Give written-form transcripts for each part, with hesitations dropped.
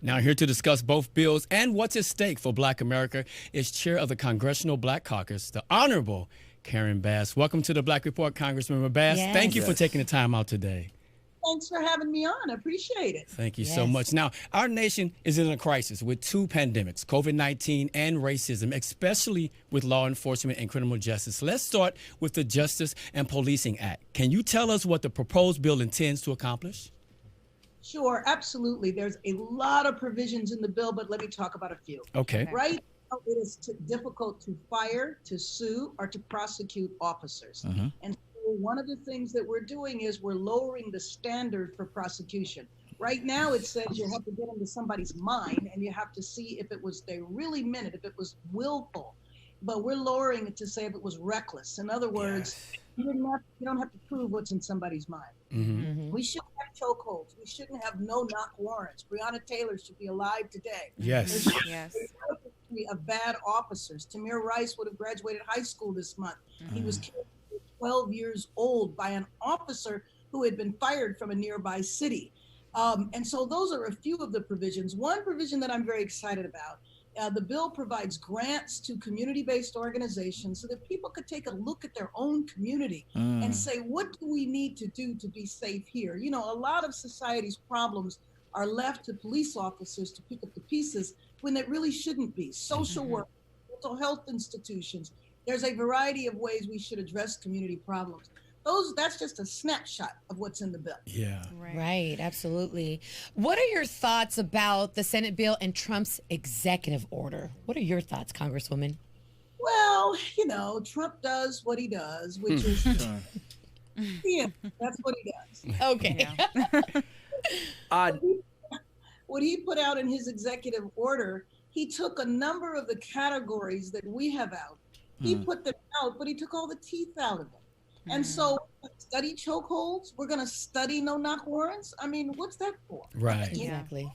Now, here to discuss both bills and what's at stake for Black America is Chair of the Congressional Black Caucus, the Honorable Karen Bass. Welcome to the Black Report, Congressmember Bass. Yes. Thank you for taking the time out today. Thanks for having me on. I appreciate it. Thank you so much. Now, our nation is in a crisis with two pandemics, COVID-19 and racism, especially with law enforcement and criminal justice. Let's start with the Justice and Policing Act. Can you tell us what the proposed bill intends to accomplish? Sure, absolutely. There's a lot of provisions in the bill, but let me talk about a few. Okay. Right now, it is difficult to fire, to sue, or to prosecute officers. And so one of the things that we're doing is we're lowering the standard for prosecution. Right now, it says you have to get into somebody's mind and you have to see if they really meant it, if it was willful. But we're lowering it to say if it was reckless. In other words, you don't have to prove what's in somebody's mind. We shouldn't have chokeholds. We shouldn't have no-knock warrants. Breonna Taylor should be alive today. Yes. Yes. Of bad officers. Tamir Rice would have graduated high school this month. He was killed at 12 years old by an officer who had been fired from a nearby city. And so those are a few of the provisions. One provision that I'm very excited about, the bill provides grants to community-based organizations so that people could take a look at their own community and say, what do we need to do to be safe here? You know, a lot of society's problems are left to police officers to pick up the pieces when it really shouldn't be. Social work, mental health institutions. There's a variety of ways we should address community problems. That's just a snapshot of what's in the bill. Yeah. Right, absolutely. What are your thoughts about the Senate bill and Trump's executive order? What are your thoughts, Congresswoman? Well, you know, Trump does what he does, which is, yeah, that's what he does. Okay. What he put out in his executive order, he took a number of the categories that we have out. He put them out, but he took all the teeth out of them. And so study chokeholds, we're going to study no-knock warrants. I mean, what's that for? Right. Exactly.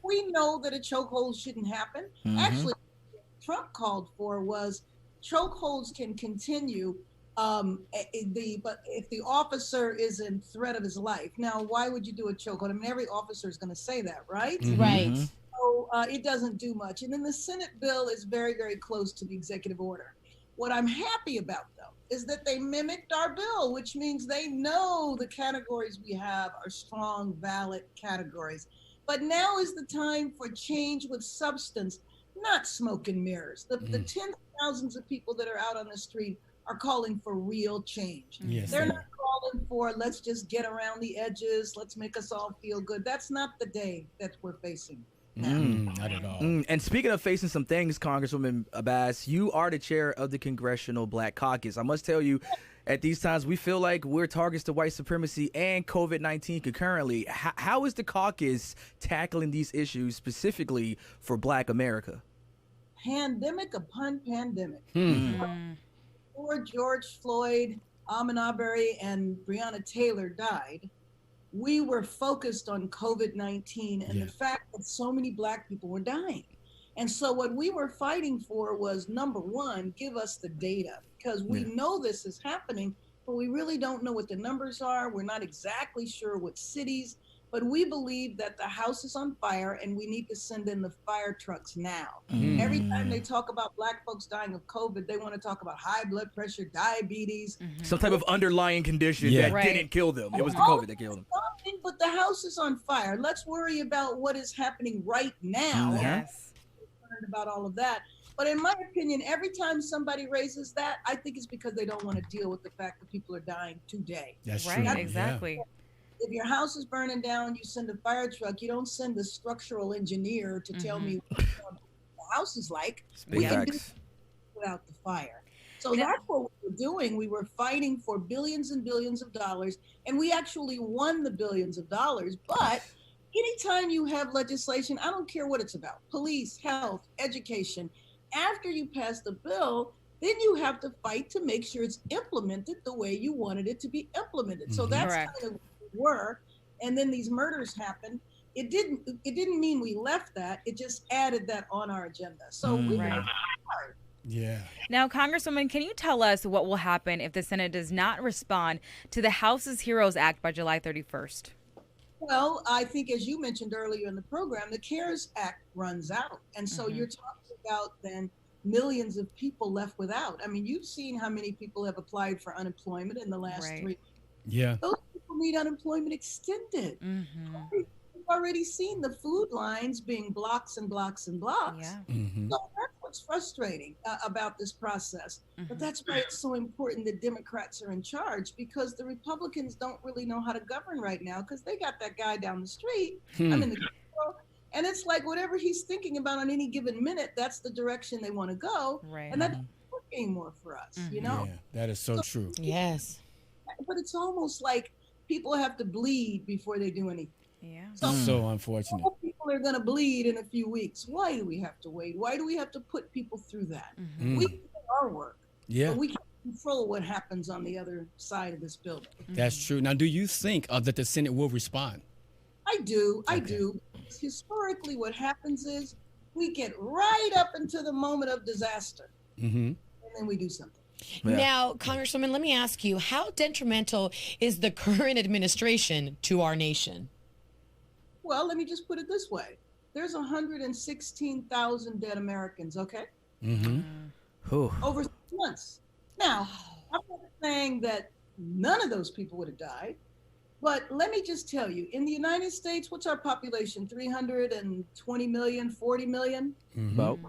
We know that a chokehold shouldn't happen. Actually, what Trump called for was chokeholds can continue but if the officer is in threat of his life. Now, why would you do a chokehold? I mean, every officer is going to say that, right? Right. So it doesn't do much. And then the Senate bill is very, very close to the executive order. What I'm happy about, though, is that they mimicked our bill, which means they know the categories we have are strong, valid categories. But now is the time for change with substance, not smoke and mirrors. The tens of thousands of people that are out on the street are calling for real change. Yes, They're not calling for, let's just get around the edges, let's make us all feel good. That's not the day that we're facing. Not at all. And speaking of facing some things, Congresswoman Bass, you are the chair of the Congressional Black Caucus. I must tell you, at these times, we feel like we're targets to white supremacy and COVID-19 concurrently. How is the caucus tackling these issues specifically for Black America? Pandemic upon pandemic. Before George Floyd, Ahmaud Arbery, and Breonna Taylor died, we were focused on COVID-19 and the fact that so many Black people were dying. And so what we were fighting for was, number one, give us the data, because we know this is happening, but we really don't know what the numbers are. We're not exactly sure what cities, but we believe that the house is on fire and we need to send in the fire trucks now. Every time they talk about Black folks dying of COVID, they want to talk about high blood pressure, diabetes. Some type of underlying condition that didn't kill them. It was the COVID that killed them. But the house is on fire. Let's worry about what is happening right now. Yes. About all of that. But in my opinion, every time somebody raises that, I think it's because they don't want to deal with the fact that people are dying today. That's Right, true. exactly. If your house is burning down, you send a fire truck. You don't send a structural engineer to tell me what the house is like. We can do it without the fire. So that's what we were doing. We were fighting for billions and billions of dollars, and we actually won the billions of dollars. But anytime you have legislation, I don't care what it's about, police, health, education, after you pass the bill, then you have to fight to make sure it's implemented the way you wanted it to be implemented. So that's kind of what we were. And then these murders happened. It didn't mean we left that. It just added that on our agenda. So we worked hard. Yeah. Now, Congresswoman, can you tell us what will happen if the Senate does not respond to the House's HEROES Act by July 31st? Well, I think as you mentioned earlier in the program, the CARES Act runs out. And so you're talking about then millions of people left without. I mean, you've seen how many people have applied for unemployment in the last Right. 3. Yeah. Those people need unemployment extended. We've already seen the food lines being blocks and blocks and blocks. Yeah. Hmm. So that's what's frustrating about this process. But that's why it's so important that Democrats are in charge, because the Republicans don't really know how to govern right now, because they got that guy down the street. I'm in the Capitol, and it's like whatever he's thinking about on any given minute, that's the direction they want to go. Right. And that doesn't work anymore for us, you know? Yeah, that is so true. Yes. But it's almost like people have to bleed before they do anything. Yeah. So unfortunate. All people are going to bleed in a few weeks. Why do we have to wait? Why do we have to put people through that? We can do our work, Yeah, but we can't control what happens on the other side of this building. that's true. Now, do you think that the Senate will respond? I do. Historically, what happens is we get right up into the moment of disaster, and then we do something. Yeah. Now, Congresswoman, let me ask you, how detrimental is the current administration to our nation? Well, let me just put it this way. There's 116,000 dead Americans, okay? Whew. Over 6 months. Now, I'm not saying that none of those people would have died, but let me just tell you, in the United States, what's our population? 320 million, 40 million? About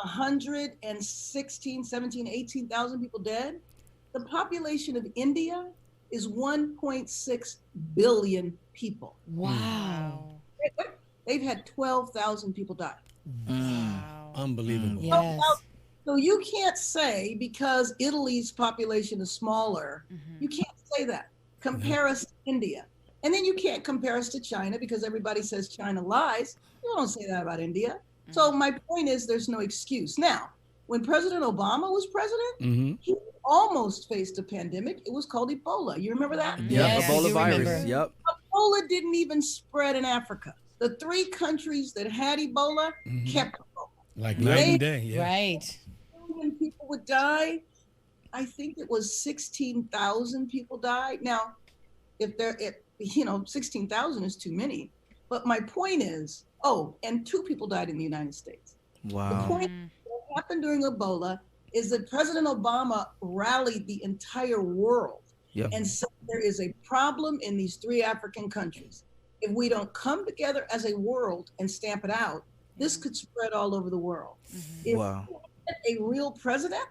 116, 17, 18,000 people dead. The population of India is 1.6 billion people. Wow. They've had 12,000 people die. Wow. Unbelievable. Yes. So you can't say because Italy's population is smaller, you can't say that. Compare us to India. And then you can't compare us to China because everybody says China lies. You don't say that about India. So my point is there's no excuse. Now, when President Obama was president, he almost faced a pandemic. It was called Ebola. You remember that? Yep, Yes, I Ebola do virus. remember. Yep. Ebola didn't even spread in Africa. The 3 countries that had Ebola kept Ebola. Like night and day. Yeah. Right. Million people would die. I think it was 16,000 people died. Now, if 16,000 is too many. But my point is, and 2 people died in the United States. The Wow. point what happened during Ebola is that President Obama rallied the entire world Yep. and said there is a problem in these 3 African countries. If we don't come together as a world and stamp it out, this could spread all over the world. If Wow. we had a real president,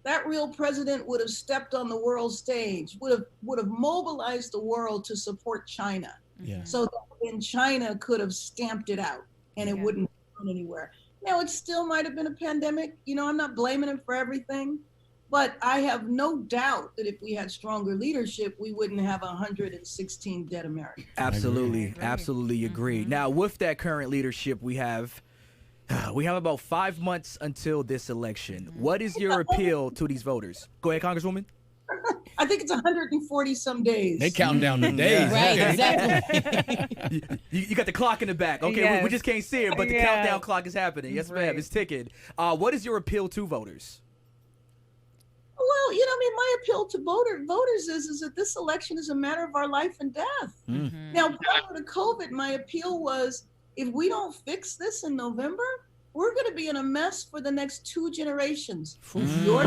that real president would have stepped on the world stage, would have mobilized the world to support China. Yeah. So that then China could have stamped it out and it wouldn't have gone anywhere. Now, it still might have been a pandemic. I'm not blaming him for everything, but I have no doubt that if we had stronger leadership, we wouldn't have 116 dead Americans. Absolutely. Absolutely agree. Now, with that current leadership we have about 5 months until this election. What is your appeal to these voters? Go ahead, Congresswoman. I think it's 140 some days. They counting down the days. Right, exactly. You got the clock in the back. Okay, Yes. we just can't see it, but the Yeah. countdown clock is happening. Yes, ma'am. Right. It's ticking. What is your appeal to voters? Well, my appeal to voters is that this election is a matter of our life and death. Now, prior to COVID, my appeal was if we don't fix this in November, we're going to be in a mess for the next 2 generations. Your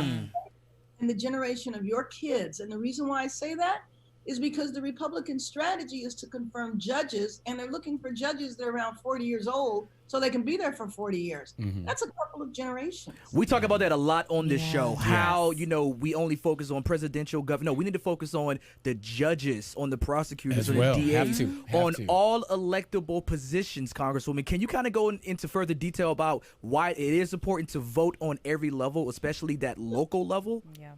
and the generation of your kids. And the reason why I say that is because the Republican strategy is to confirm judges, and they're looking for judges that are around 40 years old so they can be there for 40 years. That's a couple of generations. We talk about that a lot on this show. Yes. How, we only focus on presidential governor. No, we need to focus on the judges, on the prosecutors, As on well. the DAs, Have to. on all electable positions, Congresswoman. Can you kind of go into further detail about why it is important to vote on every level, especially that local level? Yeah.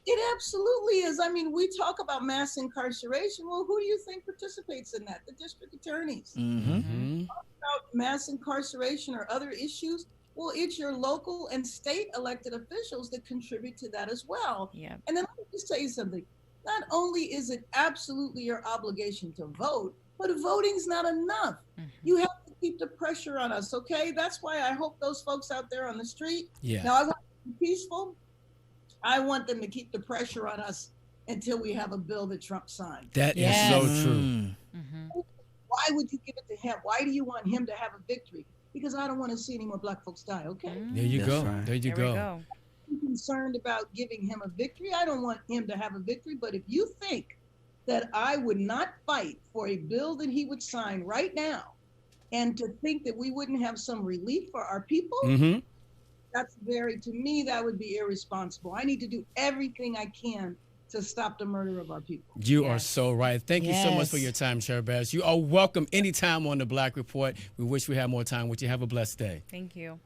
It absolutely is. I mean, we talk about mass incarceration. Well, who do you think participates in that? The district attorneys. About mass incarceration or other issues, well, it's your local and state elected officials that contribute to that as well. Yeah. And then let me just tell you something. Not only is it absolutely your obligation to vote, but voting's not enough. You have to keep the pressure on us, okay? That's why I hope those folks out there on the street, Yeah. now I want to be peaceful. I want them to keep the pressure on us until we have a bill that Trump signed. That is Yes. so true. why would you give it to him? Why do you want him to have a victory? Because I don't want to see any more black folks die, okay? There you That's go. right. There you There we go. go. I'm concerned about giving him a victory. I don't want him to have a victory, but if you think that I would not fight for a bill that he would sign right now, and to think that we wouldn't have some relief for our people, Mm-hmm. to me, that would be irresponsible. I need to do everything I can to stop the murder of our people. You are Yes. so right. Thank you so much for Yes. your time, Sheriff Bass. You are welcome anytime on the Black Report. We wish we had more time with you. Have a blessed day. Thank you.